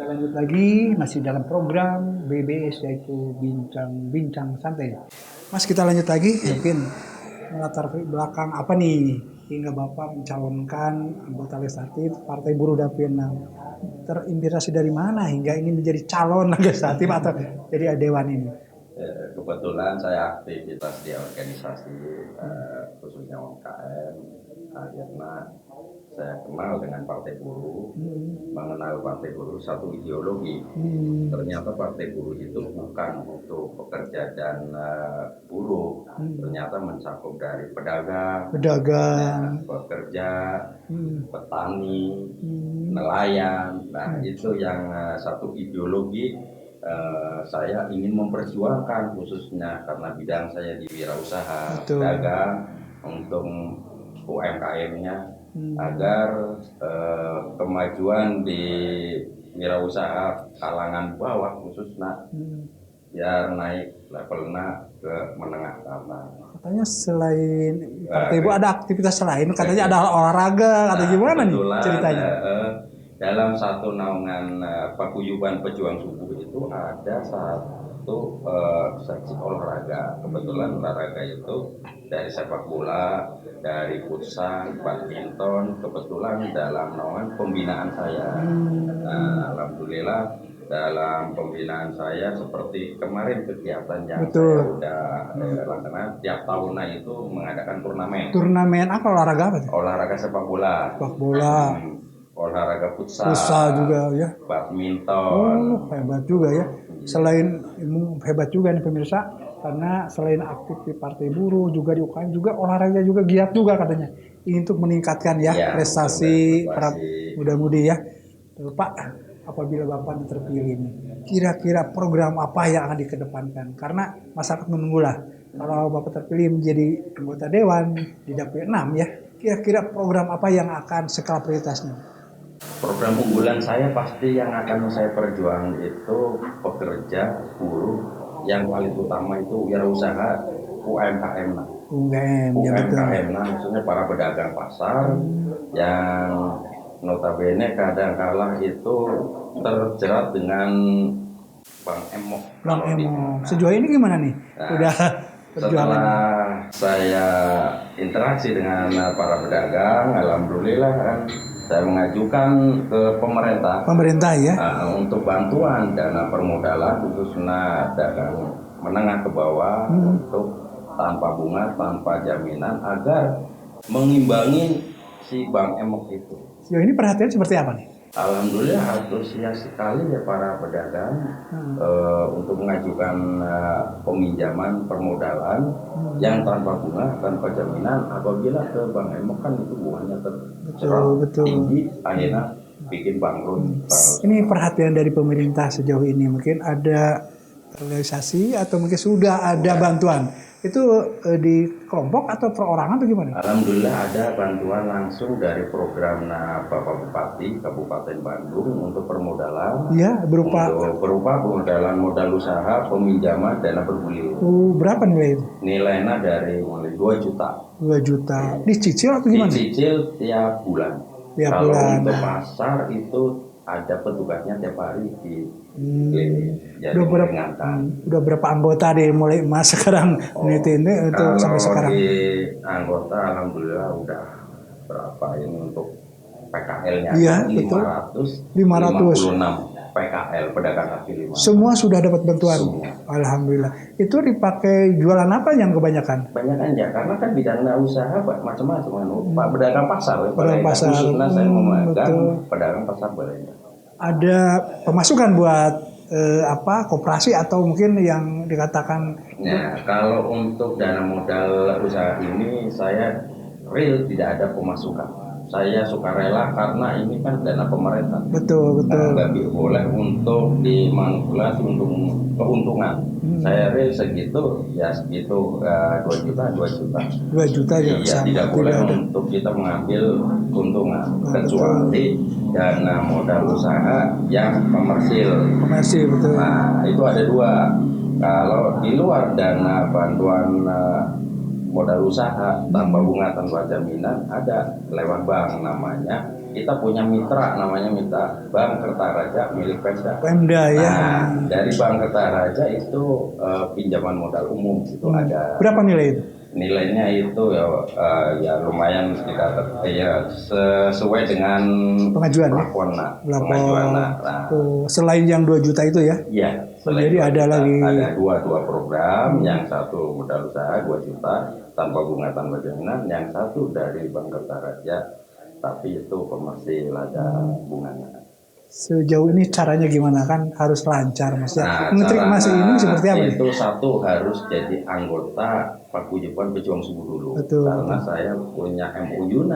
lanjut lagi masih dalam program BBS yaitu bincang-bincang santai. Mas kita lanjut lagi mungkin latar belakang apa nih hingga Bapak mencalonkan anggota legislatif Partai Buruh Dapil 6. Terinspirasi dari mana hingga ingin menjadi calon legislatif atau jadi dewan ini? Kebetulan saya aktivitas di organisasi khususnya UMKM. Akhirnya saya kenal dengan Partai Buruh, mengenal Partai Buruh satu ideologi. Ternyata Partai Buruh itu bukan untuk pekerja dan buruh, ternyata mencakup dari pedagang, pekerja, petani, nelayan. Nah itu yang satu ideologi saya ingin memperjuangkan khususnya karena bidang saya di wirausaha, pedagang untuk UMKM-nya agar kemajuan di wirausaha kalangan bawah khususnya biar naik levelnya ke menengah ke atas. Katanya selain Partai Buruh ada aktivitas lain, katanya ada olahraga atau gimana nih ceritanya? Dalam satu naungan paguyuban pejuang subuh itu ada satu seksi olahraga. Kebetulan olahraga itu dari sepak bola, dari futsal, badminton. Kebetulan dalam naungan pembinaan saya. Nah, alhamdulillah dalam pembinaan saya seperti kemarin kegiatan yang saya udah laksanakan tiap tahunnya itu mengadakan turnamen. Turnamen apa olahraga apa? Olahraga sepak bola. Sepak bola. Olahraga futsal juga ya. Badminton. Hebat juga ya. Selain hebat juga nih pemirsa, karena selain aktif di Partai Buruh juga di UKM juga olahraga juga giat juga katanya. Ini untuk meningkatkan ya prestasi para muda-mudi ya. Pak, apabila Bapak terpilih ini, kira-kira program apa yang akan dikedepankan? Karena masyarakat menunggulah. Kalau Bapak terpilih menjadi anggota dewan di Dapil 6 ya, kira-kira program apa yang akan skala prioritasnya? Program unggulan saya pasti yang akan saya perjuang itu pekerja, buruh, yang paling utama itu wirausaha UMKM. UMKM, maksudnya para pedagang pasar yang notabene kadang-kala itu terjerat dengan Bang Emok. Sejauh ini gimana nih? Udah setelah saya interaksi dengan para pedagang, alhamdulillah kan saya mengajukan ke pemerintah ya untuk bantuan dana permodalan khususnya dagang menengah ke bawah untuk tanpa bunga, tanpa jaminan agar mengimbangi si Bang Emok itu. Sejauh ini perhatian seperti apa nih? Alhamdulillah antusias sekali ya para pedagang untuk mengajukan peminjaman permodalan yang tanpa bunga, tanpa jaminan. Apabila ke Bang Emok kan itu bunganya tinggi, akhirnya bikin bangkrut. Ini perhatian dari pemerintah sejauh ini, mungkin ada realisasi atau mungkin sudah ada bantuan. Itu di kelompok atau perorangan atau gimana? Alhamdulillah ada bantuan langsung dari program Bapak Bupati Kabupaten Bandung untuk permodalan. Iya, berupa permodalan modal usaha, peminjaman dana bergulir. Berapa nilai itu? Nilainya dari mulai 2 juta. 2 juta. Dicicil atau gimana? Dicicil tiap bulan. Kalau untuk pasar itu ada petugasnya tiap hari di udah berapa anggota deh mulai Mas sekarang ini untuk sampai sekarang? Di anggota alhamdulillah udah berapa ini untuk PKL-nya? Iya, 556 PKL pedagang kaki lima. Semua sudah dapat bantuan. Semua. Alhamdulillah. Itu dipakai jualan apa yang kebanyakan? Kebanyakan ya, karena kan bidang usaha macam-macam. Pak pedagang pasar. Pedagang pasar. Khususnya saya memegang pedagang pasar bolehnya. Ada pemasukan buat koperasi atau mungkin yang dikatakan? Ya, kalau untuk dana modal usaha ini saya real tidak ada pemasukan. Saya sukarela karena ini kan dana pemerintah. Betul. Nggak boleh untuk dimanipulasi untuk keuntungan. Saya real segitu, ya segitu 2 juta. 2 juta ya. Iya, tidak boleh untuk kita mengambil keuntungan kecuali dana modal usaha yang komersil. Betul. Nah, itu ada 2. Kalau di luar dana bantuan modal usaha tanpa bunga tanpa jaminan ada lewat bank namanya. Kita punya mitra namanya Bank Kertaraja milik Pemda. Ya. Nah, dari Bank Kertaraja itu pinjaman modal umum itu ada. Berapa nilai itu? Nilainya itu ya lumayan sekitar sesuai dengan pengajuan pengajuan. Nah, selain yang 2 juta itu ya? Iya. Jadi ada lagi ada dua program, yang satu modal usaha 2 juta tanpa bunga tanpa jaminan, yang satu dari Bank Kertaraja tapi itu komersil ada bunganya. Sejauh ini caranya gimana, kan harus lancar Mas ya? Ngetrik Mas ini seperti apa? Itu satu harus jadi anggota Paguyuban Pejuang Subuh dulu. Betul, karena saya punya MOU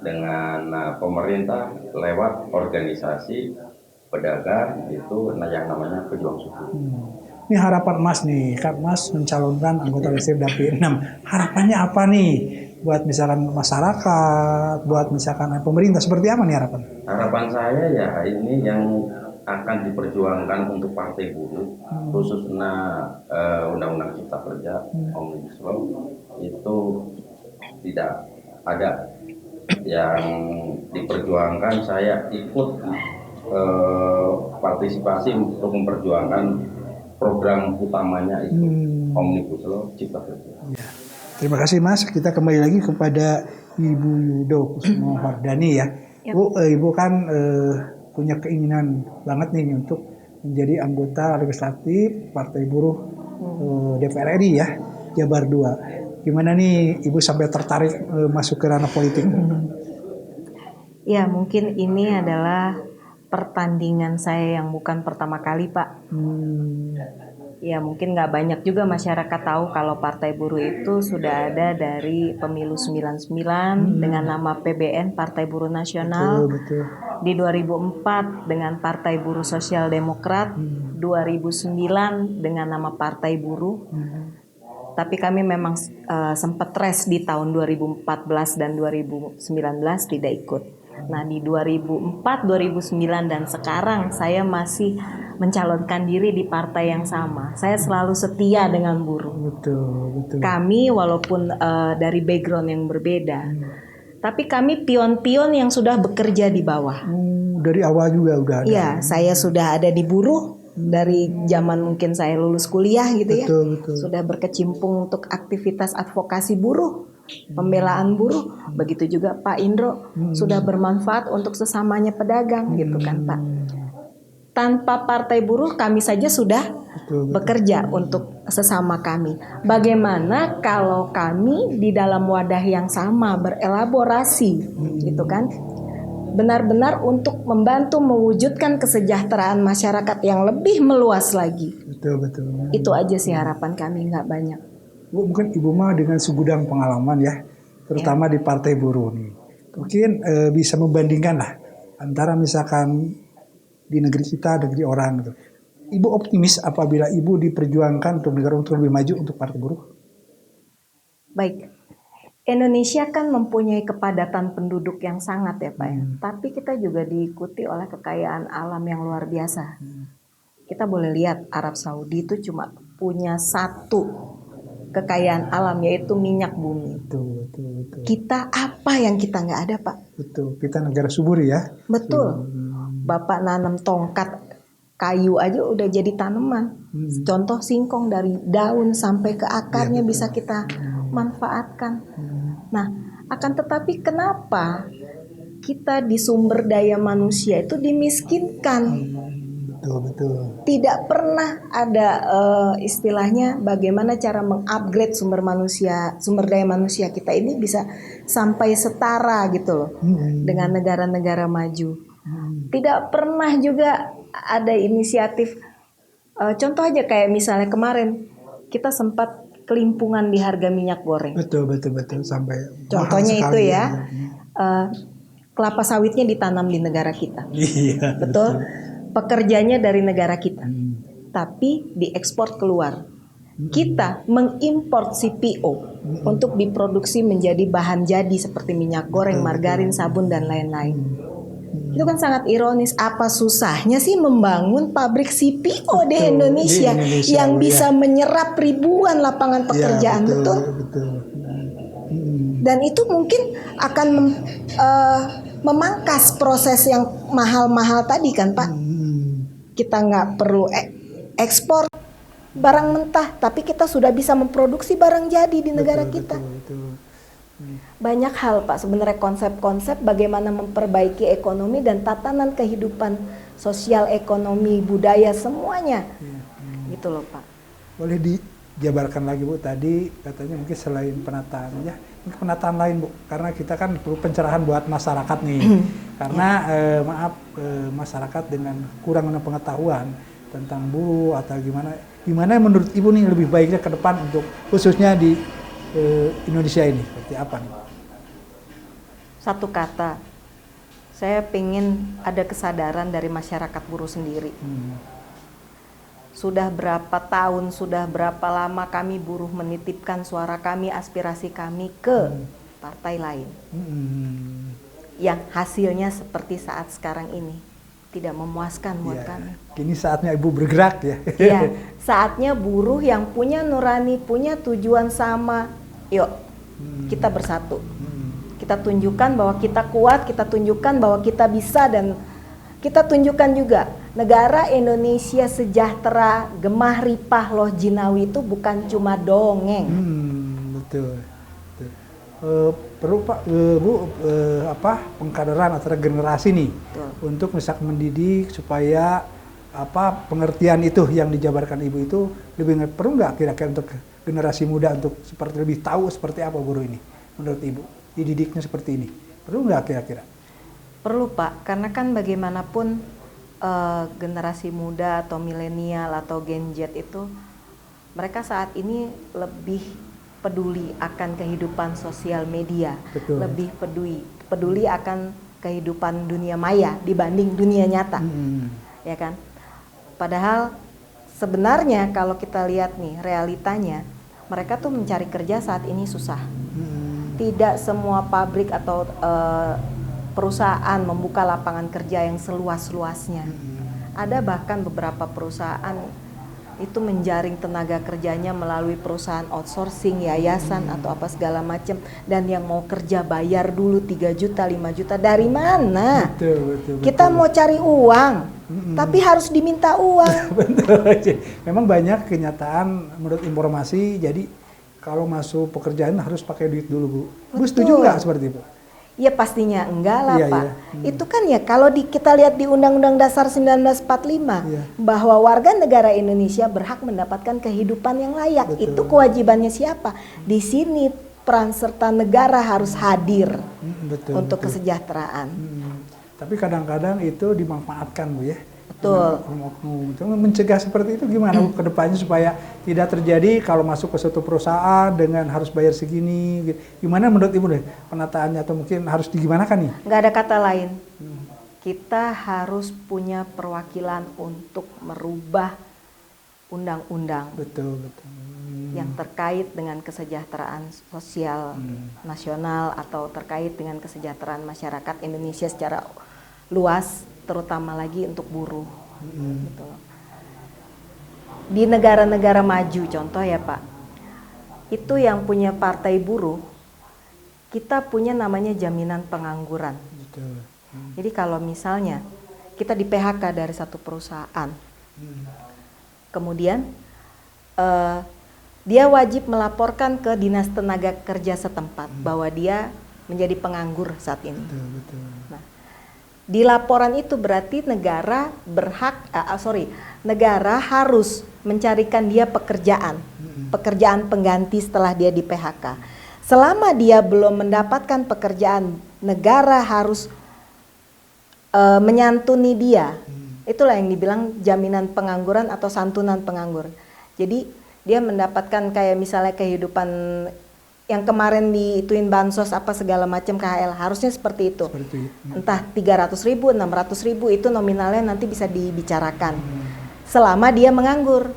dengan pemerintah lewat organisasi pedagang itu yang namanya Pejuang Subuh. Ini harapan Mas nih, kan Mas mencalonkan anggota Legislatif Dapil 6. Harapannya apa nih? Buat misalkan masyarakat, buat misalkan pemerintah, seperti apa nih harapan? Harapan saya ya ini yang akan diperjuangkan untuk Partai Buruh, khususnya Undang-Undang Cipta Kerja, Omnibus Law, itu tidak ada yang diperjuangkan. Saya ikut partisipasi untuk memperjuangkan program utamanya itu Omnibus Law Cipta Kerja. Ya. Terima kasih Mas. Kita kembali lagi kepada Ibu Yudo Kusumowardhani ya. Ibu kan punya keinginan banget nih untuk menjadi anggota legislatif Partai Buruh DPR RI ya, Jabar 2. Gimana nih Ibu sampai tertarik masuk ke ranah politik? Ya, mungkin ini adalah pertandingan saya yang bukan pertama kali, Pak. Ya, mungkin nggak banyak juga masyarakat tahu kalau Partai Buruh itu sudah ada dari pemilu 99 dengan nama PBN, Partai Buruh Nasional. Betul. Di 2004 dengan Partai Buruh Sosial Demokrat, 2009 dengan nama Partai Buruh. Tapi kami memang sempat rest di tahun 2014 dan 2019 tidak ikut. Nah, di 2004, 2009 dan sekarang saya masih mencalonkan diri di partai yang sama. Saya selalu setia dengan buruh. Betul. Kami walaupun dari background yang berbeda, tapi kami pion-pion yang sudah bekerja di bawah. Dari awal juga udah ada. Iya, saya sudah ada di buruh dari zaman mungkin saya lulus kuliah gitu ya. Betul. Sudah berkecimpung untuk aktivitas advokasi buruh, pembelaan buruh. Begitu juga Pak Indro sudah bermanfaat untuk sesamanya pedagang gitu kan Pak. Tanpa Partai Buruh kami saja sudah bekerja untuk sesama kami. Bagaimana kalau kami di dalam wadah yang sama berelaborasi gitu kan, benar-benar untuk membantu mewujudkan kesejahteraan masyarakat yang lebih meluas lagi. Betul. Itu aja sih harapan kami, nggak banyak. Bu, mungkin Ibu mah dengan segudang pengalaman ya, terutama di Partai Buruh nih, mungkin bisa membandingkan lah antara misalkan di negeri kita, negeri orang gitu. Ibu optimis apabila Ibu diperjuangkan untuk negara untuk lebih maju untuk Partai Buruh? Baik, Indonesia kan mempunyai kepadatan penduduk yang sangat ya Pak ya. Tapi kita juga diikuti oleh kekayaan alam yang luar biasa. Kita boleh lihat Arab Saudi itu cuma punya satu kekayaan alam yaitu minyak bumi. Betul. Kita apa yang kita nggak ada Pak? Betul, kita negara subur ya. Betul. Bapak nanam tongkat kayu aja udah jadi tanaman. Contoh singkong dari daun sampai ke akarnya bisa kita manfaatkan. Nah, akan tetapi kenapa kita di sumber daya manusia itu dimiskinkan? Betul. Tidak pernah ada istilahnya bagaimana cara mengupgrade sumber daya manusia kita ini bisa sampai setara gitu loh dengan negara-negara maju. Tidak pernah juga ada inisiatif. Contoh aja kayak misalnya kemarin kita sempat kelimpungan di harga minyak goreng. Betul sampai. Contohnya itu ya, kelapa sawitnya ditanam di negara kita. Iya. Betul. Pekerjanya dari negara kita, tapi diekspor keluar. Kita mengimport CPO untuk diproduksi menjadi bahan jadi seperti minyak goreng, margarin, sabun dan lain-lain. Itu kan sangat ironis. Apa susahnya sih membangun pabrik CPO di Indonesia yang bisa menyerap ribuan lapangan pekerjaan? Betul. Dan itu mungkin akan memangkas proses yang mahal-mahal tadi kan Pak. Kita nggak perlu ekspor barang mentah, tapi kita sudah bisa memproduksi barang jadi di negara kita. Betul. Banyak hal Pak, sebenarnya konsep-konsep bagaimana memperbaiki ekonomi dan tatanan kehidupan sosial, ekonomi, budaya semuanya. Gitu loh Pak. Boleh dijabarkan lagi Bu, tadi katanya mungkin selain penataan ya, mungkin penataan lain Bu, karena kita kan perlu pencerahan buat masyarakat nih. Karena masyarakat dengan kurang pengetahuan tentang buruh atau gimana menurut Ibu nih lebih baiknya ke depan untuk khususnya di Indonesia ini seperti apa nih? Satu kata, saya pengen ada kesadaran dari masyarakat buruh sendiri. Sudah berapa tahun, sudah berapa lama kami buruh menitipkan suara kami, aspirasi kami ke partai lain. Yang hasilnya seperti saat sekarang ini. Tidak memuaskan buat kami. Kini saatnya Ibu bergerak ya. Iya, saatnya buruh yang punya nurani, punya tujuan sama. Yuk, kita bersatu. Kita tunjukkan bahwa kita kuat, kita tunjukkan bahwa kita bisa, dan kita tunjukkan juga negara Indonesia sejahtera, gemah ripah loh jinawi itu bukan cuma dongeng. Betul. Perlu Pak Bu pengkaderan antara generasi nih. Betul. Untuk bisa mendidik supaya pengertian itu yang dijabarkan Ibu itu lebih perlu nggak kira-kira untuk generasi muda untuk seperti lebih tahu seperti apa buruh ini menurut Ibu, dididiknya seperti ini perlu nggak kira-kira? Perlu Pak, karena kan bagaimanapun generasi muda atau milenial atau Gen Z itu mereka saat ini lebih peduli akan kehidupan sosial media. Betul. Lebih peduli akan kehidupan dunia maya dibanding dunia nyata. Ya kan? Padahal sebenarnya kalau kita lihat nih realitanya, mereka tuh mencari kerja saat ini susah. Tidak semua pabrik atau perusahaan membuka lapangan kerja yang seluas-luasnya. Ada bahkan beberapa perusahaan itu menjaring tenaga kerjanya melalui perusahaan outsourcing, yayasan atau apa segala macam, dan yang mau kerja bayar dulu 3 juta, 5 juta. Dari mana? Betul. Kita mau cari uang, tapi harus diminta uang. Betul. Memang banyak kenyataan menurut informasi, jadi kalau masuk pekerjaan harus pakai duit dulu Bu. Bu setuju nggak seperti itu? Ya pastinya enggak lah Pak. Itu kan ya kalau kita lihat di Undang-Undang Dasar 1945 bahwa warga negara Indonesia berhak mendapatkan kehidupan yang layak. Betul. Itu kewajibannya siapa? Di sini peran serta negara harus hadir untuk kesejahteraan. Tapi kadang-kadang itu dimanfaatkan Bu ya. Betul. Mencegah seperti itu gimana ke depannya supaya tidak terjadi kalau masuk ke suatu perusahaan dengan harus bayar segini gitu. Gimana menurut Ibu deh penataannya, atau mungkin harus digimanakan nih? Nggak ada kata lain. Kita harus punya perwakilan untuk merubah undang-undang. Betul. Yang terkait dengan kesejahteraan sosial nasional atau terkait dengan kesejahteraan masyarakat Indonesia secara luas, terutama lagi untuk buruh. Gitu. Di negara-negara maju contoh ya Pak, itu yang punya partai buruh, kita punya namanya jaminan pengangguran. Betul. Jadi kalau misalnya kita di PHK dari satu perusahaan, kemudian dia wajib melaporkan ke dinas tenaga kerja setempat bahwa dia menjadi penganggur saat ini. Betul. Nah, di laporan itu berarti negara negara harus mencarikan dia pekerjaan pengganti setelah dia di PHK. Selama dia belum mendapatkan pekerjaan, negara harus menyantuni dia. Itulah yang dibilang jaminan pengangguran atau santunan penganggur. Jadi dia mendapatkan kayak misalnya kehidupan yang kemarin diituin bansos apa segala macam KHL, harusnya seperti itu. Entah 300.000, 600.000 itu nominalnya nanti bisa dibicarakan. Selama dia menganggur,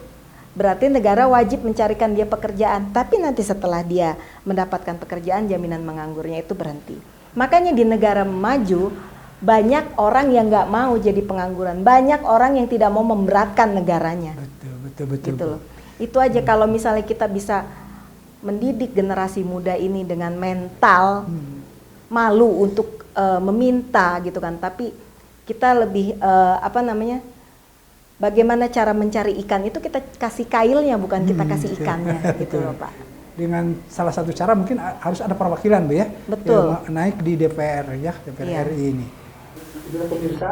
berarti negara wajib mencarikan dia pekerjaan. Tapi nanti setelah dia mendapatkan pekerjaan, jaminan menganggurnya itu berhenti. Makanya di negara maju banyak orang yang nggak mau jadi pengangguran, banyak orang yang tidak mau memberatkan negaranya. Betul. Gitu loh. Itu aja kalau misalnya kita bisa mendidik generasi muda ini dengan mental malu untuk meminta gitu kan, tapi kita lebih bagaimana cara mencari ikan itu kita kasih kailnya, bukan kita kasih ikannya gitu loh Pak. Dengan salah satu cara mungkin harus ada perwakilan Bu ya. Betul. Yang naik di DPR ya, DPR RI ini. Juga pemirsa,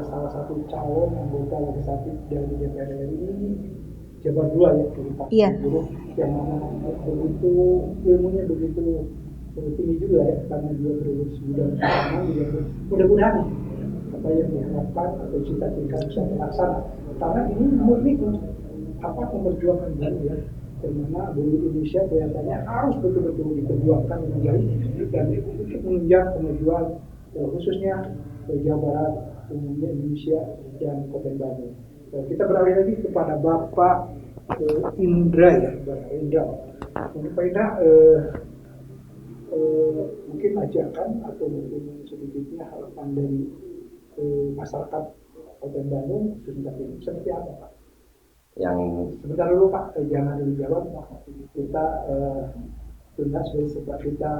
salah satu calon anggota legislatif dari DPR RI ini jabat dua ya dari Partai Buruh, yang mana begitu ilmunya begitu tinggi juga ya, karena dia berurus bidang pertama. Mudah-mudahan apa yang diharapkan atau cita-cita bisa terlaksana, karena ini murni memperjuangkan buruh ya, karena buruh Indonesia kelihatannya harus betul-betul diperjuangkan dengan baik dan untuk menunjang kemajuan khususnya Jawa Barat, umumnya Indonesia dan Kota Bandung. Kita beralih lagi kepada Bapak Indra ya, Bapak Indra. Mungkin Pak Indra mungkin ajakan atau mungkin sedikitnya harapan dari masyarakat Kota Bandung tentang ini seperti apa Pak? Yang Sebentar dulu Pak, jangan dulu jawab. Kita tunda sebab kita